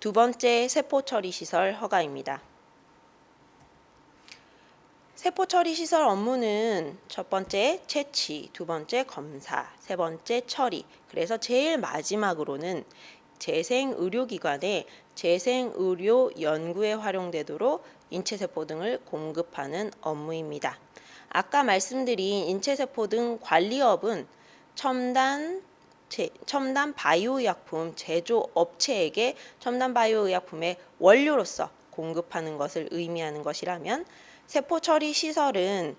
두 번째 세포 처리 시설 허가입니다. 세포 처리 시설 업무는 첫 번째 채취, 두 번째 검사, 세 번째 처리, 그래서 제일 마지막으로는 재생의료기관에 재생의료 연구에 활용되도록 인체세포 등을 공급하는 업무입니다. 아까 말씀드린 인체세포 등 관리업은 첨단 바이오의약품 제조업체에게 첨단 바이오의약품의 원료로서 공급하는 것을 의미하는 것이라면, 세포 처리 시설은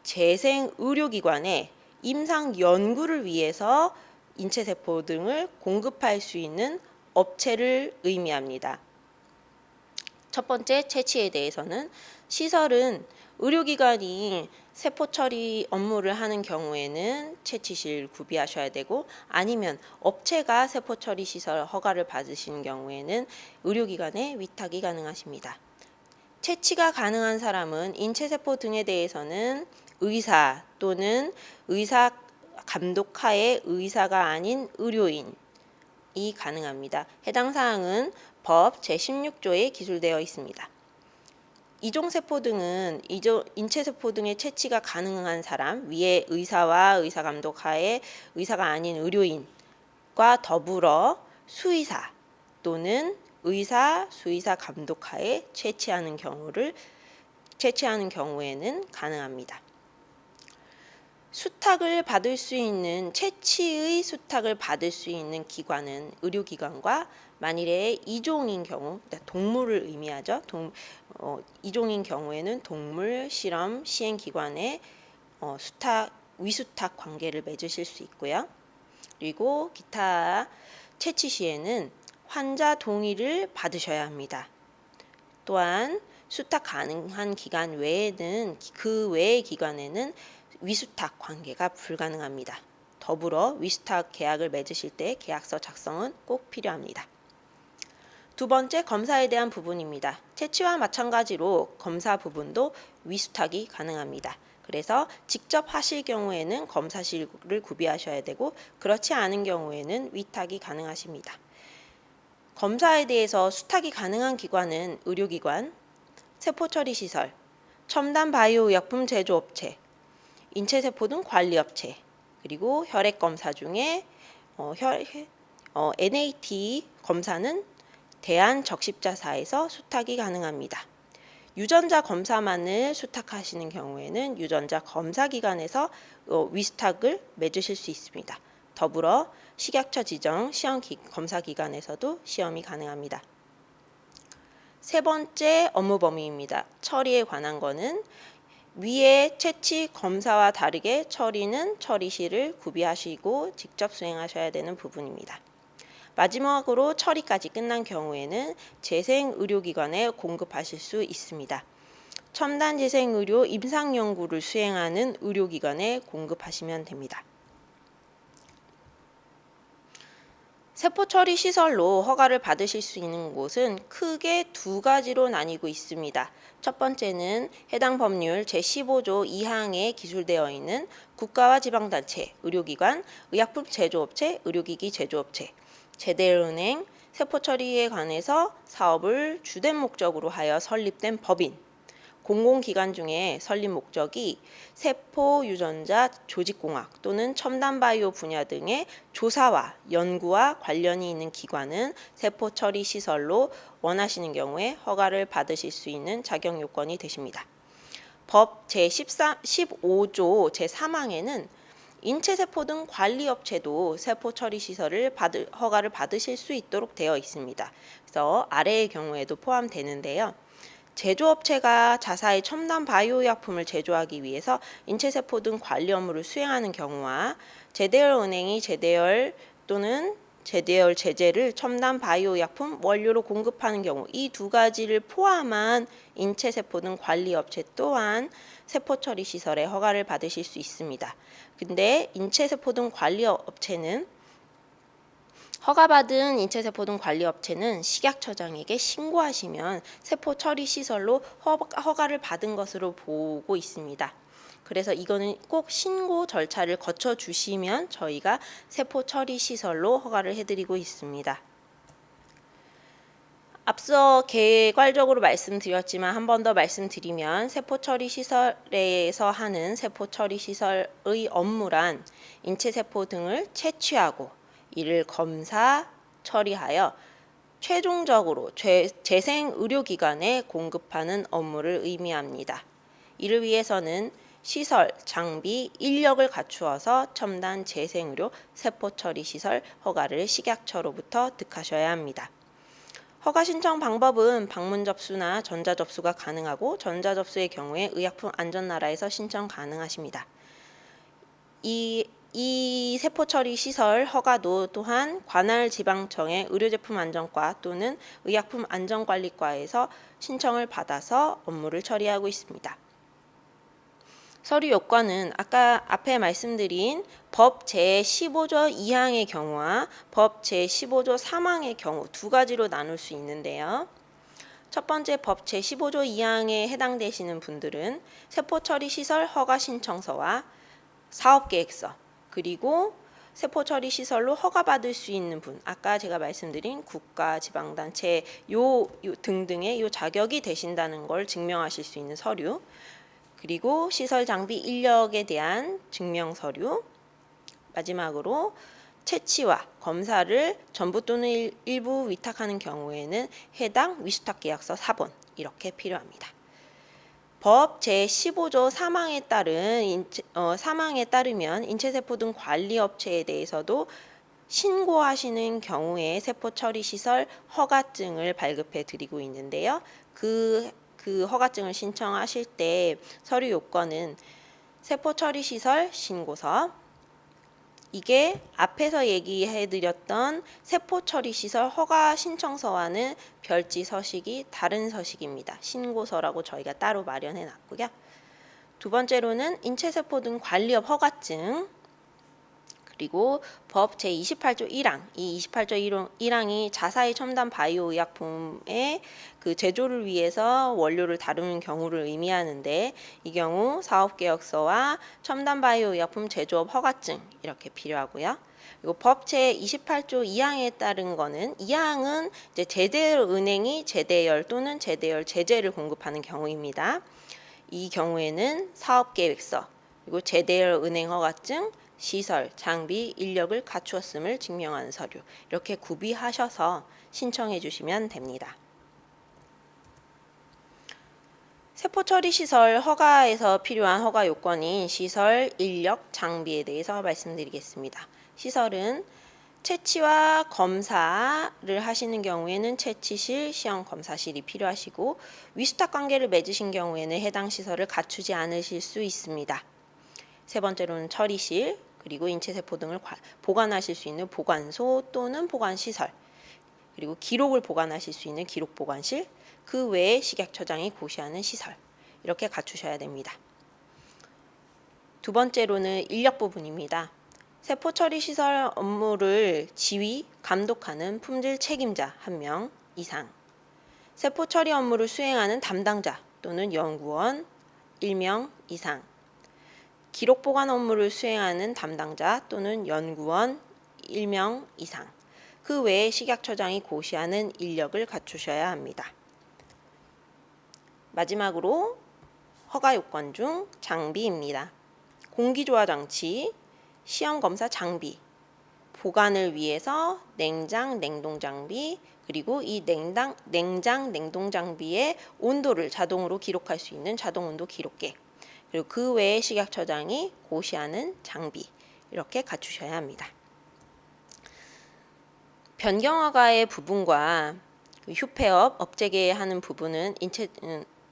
재생의료기관에 임상 연구를 위해서 인체세포 등을 공급할 수 있는 업체를 의미합니다. 첫 번째 채취에 대해서는, 시설은 의료기관이 세포 처리 업무를 하는 경우에는 채취실 구비하셔야 되고, 아니면 업체가 세포 처리 시설 허가를 받으시는 경우에는 의료기관에 위탁이 가능하십니다. 채취가 가능한 사람은 인체세포 등에 대해서는 의사 또는 의사 감독하에 의사가 아닌 의료인이 가능합니다. 해당 사항은 법 제16조에 기술되어 있습니다. 이종세포 등은 인체세포 등의 채취가 가능한 사람, 위에 의사와 의사 감독하에 의사가 아닌 의료인과 더불어 수의사 또는 의사, 수의사 감독하에 채취하는 경우에는 가능합니다. 채취의 수탁을 받을 수 있는 기관은 의료기관과, 만일에 이종인 경우, 동물을 의미하죠. 이종인 경우에는 동물 실험 시행기관에 위수탁 관계를 맺으실 수 있고요. 그리고 기타 채취 시에는 환자 동의를 받으셔야 합니다. 또한 수탁 가능한 기간 외에는, 그 외의 기간에는 위수탁 관계가 불가능합니다. 더불어 위수탁 계약을 맺으실 때 계약서 작성은 꼭 필요합니다. 두 번째, 검사에 대한 부분입니다. 채취와 마찬가지로 검사 부분도 위수탁이 가능합니다. 그래서 직접 하실 경우에는 검사실을 구비하셔야 되고, 그렇지 않은 경우에는 위탁이 가능하십니다. 검사에 대해서 수탁이 가능한 기관은 의료기관, 세포처리시설, 첨단 바이오의약품 제조업체, 인체세포 등 관리업체, 그리고 혈액검사 중에 NAT 검사는 대한적십자사에서 수탁이 가능합니다. 유전자 검사만을 수탁하시는 경우에는 유전자 검사기관에서 위수탁을 맺으실 수 있습니다. 더불어 식약처 지정 시험 검사기관에서도 시험이 가능합니다. 세 번째 업무 범위입니다. 처리에 관한 거는, 위의 채취 검사와 다르게 처리는 처리실을 구비하시고 직접 수행하셔야 되는 부분입니다. 마지막으로 처리까지 끝난 경우에는 재생의료기관에 공급하실 수 있습니다. 첨단 재생의료 임상연구를 수행하는 의료기관에 공급하시면 됩니다. 세포처리 시설로 허가를 받으실 수 있는 곳은 크게 두 가지로 나뉘고 있습니다. 첫 번째는 해당 법률 제15조 2항에 기술되어 있는 국가와 지방단체, 의료기관, 의약품 제조업체, 의료기기 제조업체, 제대은행, 세포처리에 관해서 사업을 주된 목적으로 하여 설립된 법인, 공공기관 중에 설립 목적이 세포 유전자 조직공학 또는 첨단바이오 분야 등의 조사와 연구와 관련이 있는 기관은 세포 처리 시설로 원하시는 경우에 허가를 받으실 수 있는 자격 요건이 되십니다. 법 제15조 제3항에는 인체세포 등 관리업체도 세포 처리 시설을 허가를 받으실 수 있도록 되어 있습니다. 그래서 아래의 경우에도 포함되는데요. 제조업체가 자사의 첨단 바이오의약품을 제조하기 위해서 인체세포 등 관리 업무를 수행하는 경우와, 제대열은행이 제대열 또는 제대열 제제를 첨단 바이오의약품 원료로 공급하는 경우, 이 두 가지를 포함한 인체세포 등 관리업체 또한 세포처리 시설에 허가를 받으실 수 있습니다. 근데 인체세포 등 관리업체는 허가받은 인체세포 등 관리업체는 식약처장에게 신고하시면 세포 처리 시설로 허가를 받은 것으로 보고 있습니다. 그래서 이거는 꼭 신고 절차를 거쳐 주시면 저희가 세포 처리 시설로 허가를 해드리고 있습니다. 앞서 개괄적으로 말씀드렸지만 한 번 더 말씀드리면 세포 처리 시설에서 하는 세포 처리 시설의 업무란 인체 세포 등을 채취하고 이를 검사, 처리하여 최종적으로 재생 의료기관에 공급하는 업무를 의미합니다. 이를 위해서는 시설, 장비, 인력을 갖추어서 첨단 재생의료 세포 처리 시설 허가를 식약처로부터 득하셔야 합니다. 허가 신청 방법은 방문 접수나 전자 접수가 가능하고 전자 접수의 경우에 의약품 안전나라에서 신청 가능하십니다. 이 세포 처리 시설 허가도 또한 관할 지방청의 의료제품 안전과 또는 의약품 안전관리과에서 신청을 받아서 업무를 처리하고 있습니다. 서류 요건은 아까 앞에 말씀드린 법 제15조 2항의 경우와 법 제15조 3항의 경우 두 가지로 나눌 수 있는데요. 첫 번째 법 제15조 2항에 해당되시는 분들은 세포처리시설 허가 신청서와 사업계획서 그리고 세포처리 시설로 허가받을 수 있는 분, 아까 제가 말씀드린 국가, 지방단체 등등의 요 자격이 되신다는 걸 증명하실 수 있는 서류, 그리고 시설 장비 인력에 대한 증명 서류, 마지막으로 채취와 검사를 전부 또는 일부 위탁하는 경우에는 해당 위수탁 계약서 사본 이렇게 필요합니다. 법 제15조 3항에 따르면 인체세포 등 관리업체에 대해서도 신고하시는 경우에 세포처리시설 허가증을 발급해 드리고 있는데요. 그 허가증을 신청하실 때 서류 요건은 세포처리시설 신고서, 이게 앞에서 얘기해드렸던 세포처리시설 허가 신청서와는 별지 서식이 다른 서식입니다. 신고서라고 저희가 따로 마련해 놨고요. 두 번째로는 인체세포 등 관리업 허가증, 그리고 법 제28조 1항, 이 28조 1항이 자사의 첨단 바이오 의약품의 그 제조를 위해서 원료를 다루는 경우를 의미하는데 이 경우 사업계획서와 첨단 바이오 의약품 제조업 허가증 이렇게 필요하고요. 그리고 법 제28조 2항에 따른 거는 이 항은 이제 제대열 은행이 제대열 또는 제대열 제재를 공급하는 경우입니다. 이 경우에는 사업계획서, 그리고 제대열 은행 허가증, 시설, 장비, 인력을 갖추었음을 증명하는 서류 이렇게 구비하셔서 신청해 주시면 됩니다. 세포처리시설 허가에서 필요한 허가 요건인 시설, 인력, 장비에 대해서 말씀드리겠습니다. 시설은 채취와 검사를 하시는 경우에는 채취실, 시험검사실이 필요하시고 위수탁 관계를 맺으신 경우에는 해당 시설을 갖추지 않으실 수 있습니다. 세 번째로는 처리실, 그리고 인체세포 등을 보관하실 수 있는 보관소 또는 보관시설, 그리고 기록을 보관하실 수 있는 기록보관실, 그 외에 식약처장이 고시하는 시설 이렇게 갖추셔야 됩니다. 두 번째로는 인력 부분입니다. 세포처리시설 업무를 지휘, 감독하는 품질 책임자 1명 이상, 세포처리 업무를 수행하는 담당자 또는 연구원 1명 이상, 기록보관 업무를 수행하는 담당자 또는 연구원 1명 이상, 그 외에 식약처장이 고시하는 인력을 갖추셔야 합니다. 마지막으로 허가 요건 중 장비입니다. 공기조화 장치, 시험검사 장비, 보관을 위해서 냉장, 냉동 장비, 그리고 이 냉장, 냉동 장비의 온도를 자동으로 기록할 수 있는 자동 온도 기록계, 그리고 그 외에 식약처장이 고시하는 장비 이렇게 갖추셔야 합니다. 변경허가의 부분과 휴폐업, 업체계에 하는 부분은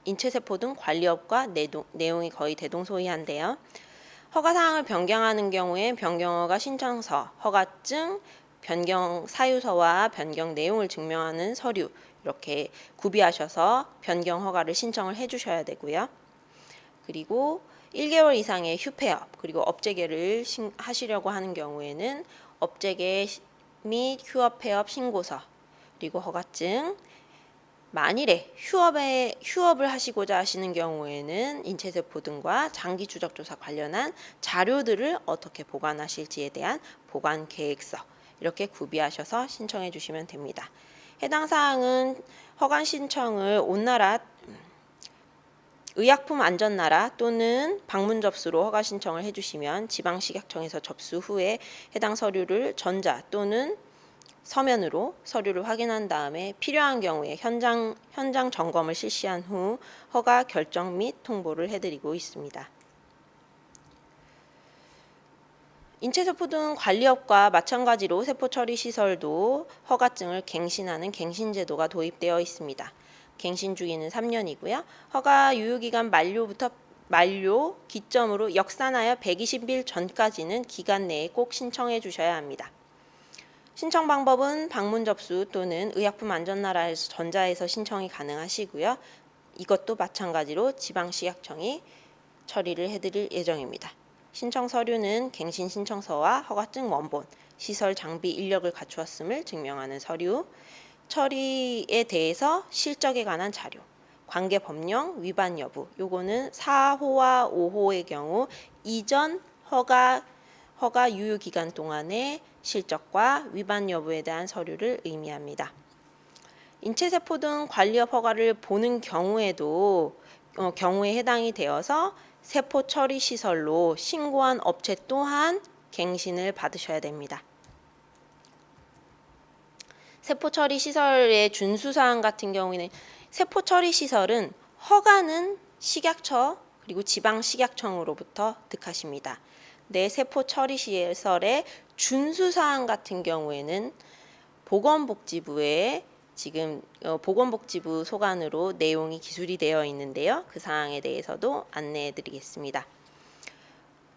인체세포 등 관리업과 내용이 거의 대동소이한데요. 허가사항을 변경하는 경우에 변경허가 신청서, 허가증, 변경 사유서와 변경 내용을 증명하는 서류 이렇게 구비하셔서 변경 허가를 신청을 해주셔야 되고요. 그리고 1개월 이상의 휴폐업, 그리고 업체계를 하시려고 하는 경우에는 업체계 및 휴업 폐업 신고서 그리고 허가증. 만일에 휴업을 하시고자 하시는 경우에는 인체세포 등과 장기 추적 조사 관련한 자료들을 어떻게 보관하실지에 대한 보관 계획서 이렇게 구비하셔서 신청해 주시면 됩니다. 해당 사항은 허가 신청을 온나라 의약품 안전나라 또는 방문 접수로 허가 신청을 해주시면 지방식약청에서 접수 후에 해당 서류를 전자 또는 서면으로 서류를 확인한 다음에 필요한 경우에 현장 점검을 실시한 후 허가 결정 및 통보를 해드리고 있습니다. 인체세포 등 관리업과 마찬가지로 세포 처리 시설도 허가증을 갱신하는 갱신제도가 도입되어 있습니다. 갱신 주기는 3년이고요. 허가 유효기간 만료 기점으로 역산하여 120일 전까지는 기간 내에 꼭 신청해 주셔야 합니다. 신청 방법은 방문 접수 또는 의약품 안전나라에서 전자에서 신청이 가능하시고요. 이것도 마찬가지로 지방식약청이 처리를 해드릴 예정입니다. 신청 서류는 갱신 신청서와 허가증 원본, 시설 장비 인력을 갖추었음을 증명하는 서류, 처리에 대해서 실적에 관한 자료, 관계 법령 위반 여부, 요거는 4호와 5호의 경우 이전 허가 유효 기간 동안의 실적과 위반 여부에 대한 서류를 의미합니다. 인체세포 등 관리업 허가를 보는 경우에 해당이 되어서 세포 처리 시설로 신고한 업체 또한 갱신을 받으셔야 됩니다. 세포 처리 시설의 준수사항 같은 경우에는 세포 처리 시설은 허가는 식약처 그리고 지방식약청으로부터 득하십니다. 내 세포 처리 시설의 준수사항 같은 경우에는 보건복지부에 지금 보건복지부 소관으로 내용이 기술이 되어 있는데요. 그 사항에 대해서도 안내해 드리겠습니다.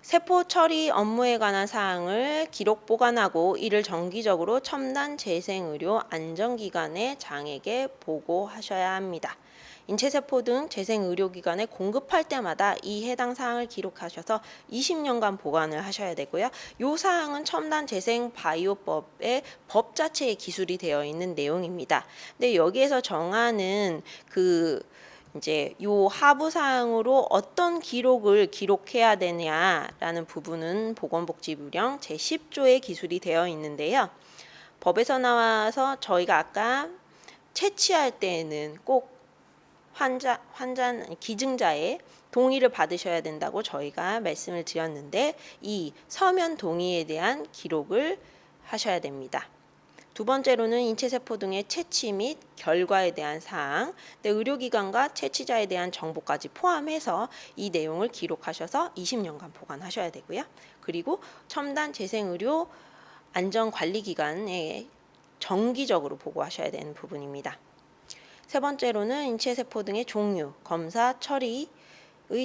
세포 처리 업무에 관한 사항을 기록 보관하고 이를 정기적으로 첨단 재생의료 안전기관의 장에게 보고하셔야 합니다. 인체세포 등 재생의료기관에 공급할 때마다 이 해당 사항을 기록하셔서 20년간 보관을 하셔야 되고요. 이 사항은 첨단 재생바이오법의 법 자체에 기술이 되어 있는 내용입니다. 근데 여기에서 정하는 이제 요 하부 사항으로 어떤 기록을 기록해야 되냐라는 부분은 보건복지부령 제10조에 기술이 되어 있는데요. 법에서 나와서 저희가 아까 채취할 때에는 꼭 기증자의 동의를 받으셔야 된다고 저희가 말씀을 드렸는데 이 서면 동의에 대한 기록을 하셔야 됩니다. 두 번째로는 인체세포 등의 채취 및 결과에 대한 사항, 의료기관과 채취자에 대한 정보까지 포함해서 이 내용을 기록하셔서 20년간 보관하셔야 되고요. 그리고 첨단 재생의료 안전관리기관에 정기적으로 보고하셔야 되는 부분입니다. 세 번째로는 인체세포 등의 종류, 검사, 처리의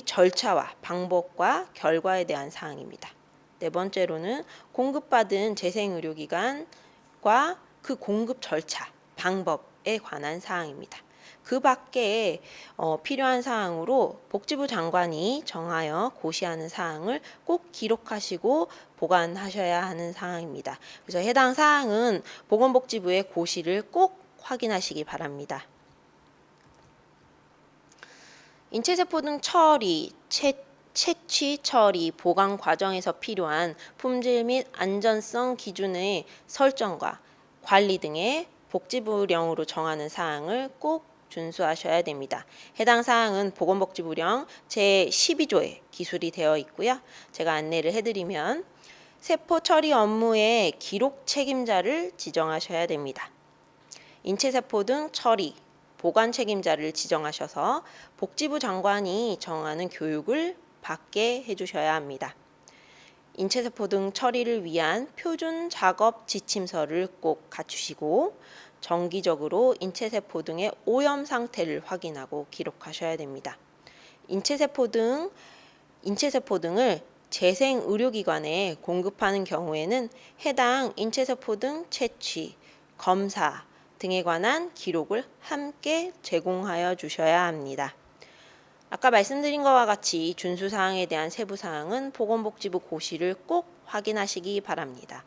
절차와 방법과 결과에 대한 사항입니다. 네 번째로는 공급받은 재생의료기관과 그 공급 절차, 방법에 관한 사항입니다. 그 밖에 필요한 사항으로 복지부 장관이 정하여 고시하는 사항을 꼭 기록하시고 보관하셔야 하는 사항입니다. 그래서 해당 사항은 보건복지부의 고시를 꼭 확인하시기 바랍니다. 인체세포 등 처리, 채취, 처리, 보관 과정에서 필요한 품질 및 안전성 기준의 설정과 관리 등의 복지부령으로 정하는 사항을 꼭 준수하셔야 됩니다. 해당 사항은 보건복지부령 제12조에 기술이 되어 있고요. 제가 안내를 해드리면 세포 처리 업무의 기록 책임자를 지정하셔야 됩니다. 인체세포 등 처리, 보관 책임자를 지정하셔서 복지부 장관이 정하는 교육을 받게 해주셔야 합니다. 인체세포 등 처리를 위한 표준 작업 지침서를 꼭 갖추시고 정기적으로 인체세포 등의 오염 상태를 확인하고 기록하셔야 됩니다. 인체세포 등을 재생의료기관에 공급하는 경우에는 해당 인체세포 등 채취, 검사 등에 관한 기록을 함께 제공하여 주셔야 합니다. 아까 말씀드린 것과 같이 준수사항에 대한 세부사항은 보건복지부 고시를 꼭 확인하시기 바랍니다.